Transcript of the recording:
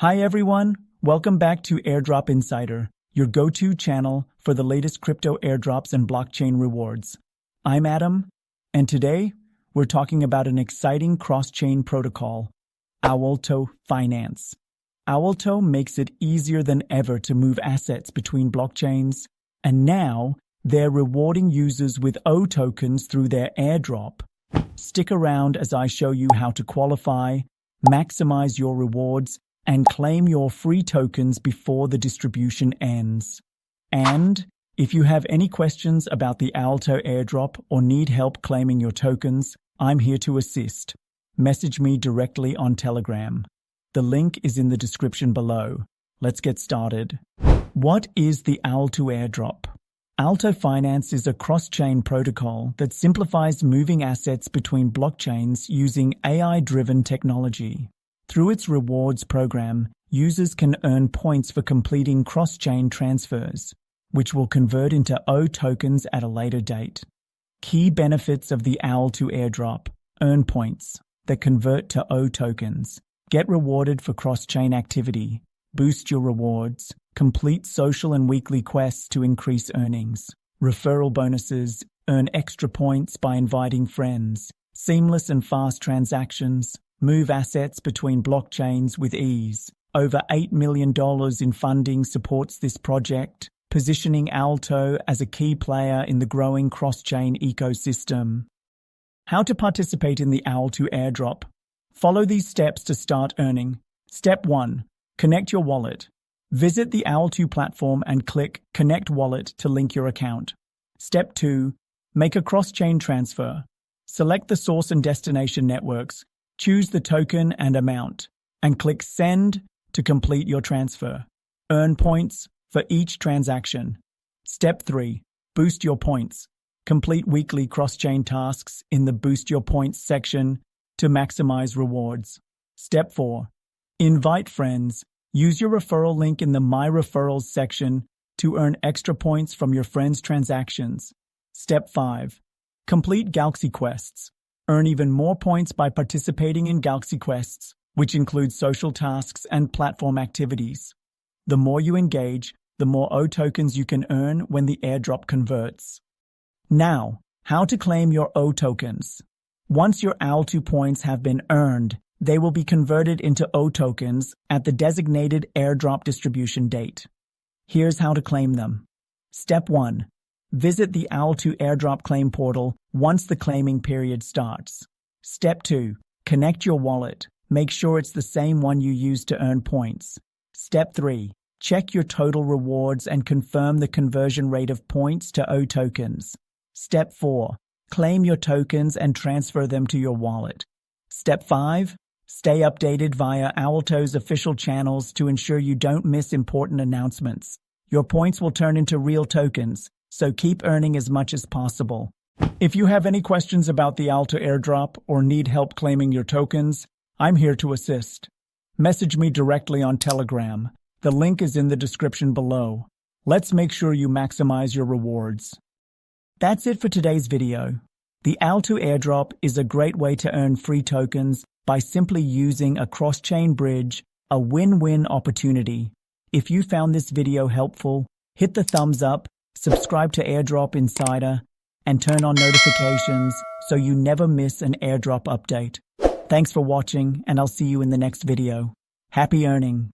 Hi everyone, welcome back to Airdrop Insider, your go-to channel for the latest crypto airdrops and blockchain rewards. I'm Adam, and today we're talking about an exciting cross-chain protocol, Owlto Finance. Owlto makes it easier than ever to move assets between blockchains, and now they're rewarding users with O tokens through their airdrop. Stick around as I show you how to qualify, maximize your rewards, and claim your free tokens before the distribution ends. And if you have any questions about the Owlto Airdrop or need help claiming your tokens, I'm here to assist. Message me directly on Telegram. The link is in the description below. Let's get started. What is the Owlto Airdrop? Owlto Finance is a cross-chain protocol that simplifies moving assets between blockchains using AI-driven technology. Through its rewards program, users can earn points for completing cross-chain transfers, which will convert into O tokens at a later date. Key benefits of the Owlto Airdrop: earn points that convert to O tokens, get rewarded for cross-chain activity, boost your rewards, complete social and weekly quests to increase earnings, referral bonuses, earn extra points by inviting friends, seamless and fast transactions, move assets between blockchains with ease. Over $8 million in funding supports this project, positioning Owlto as a key player in the growing cross-chain ecosystem. How to participate in the Owlto Airdrop? Follow these steps to start earning. Step 1. Connect your wallet. Visit the Owlto platform and click Connect Wallet to link your account. Step 2. Make a cross-chain transfer. Select the source and destination networks. Choose the token and amount, and click Send to complete your transfer. Earn points for each transaction. Step 3. Boost your points. Complete weekly cross-chain tasks in the Boost Your Points section to maximize rewards. Step 4. Invite friends. Use your referral link in the My Referrals section to earn extra points from your friends' transactions. Step 5. Complete Galaxy Quests. Earn even more points by participating in Galaxy Quests, which include social tasks and platform activities. The more you engage, the more O tokens you can earn when the airdrop converts. Now, how to claim your O tokens. Once your Owlto points have been earned, they will be converted into O tokens at the designated airdrop distribution date. Here's how to claim them. Step 1. Visit the Owlto Airdrop claim portal once the claiming period starts. Step 2. Connect your wallet. Make sure it's the same one you used to earn points. Step 3. Check your total rewards and confirm the conversion rate of points to O tokens. Step 4. Claim your tokens and transfer them to your wallet. Step 5. Stay updated via Owlto's official channels to ensure you don't miss important announcements. Your points will turn into real tokens, so keep earning as much as possible. If you have any questions about the Owlto Airdrop or need help claiming your tokens, I'm here to assist. Message me directly on Telegram. The link is in the description below. Let's make sure you maximize your rewards. That's it for today's video. The Owlto Airdrop is a great way to earn free tokens by simply using a cross-chain bridge, a win-win opportunity. If you found this video helpful, hit the thumbs up, subscribe to Airdrop Insider, and turn on notifications so you never miss an airdrop update. Thanks for watching, and I'll see you in the next video. Happy earning!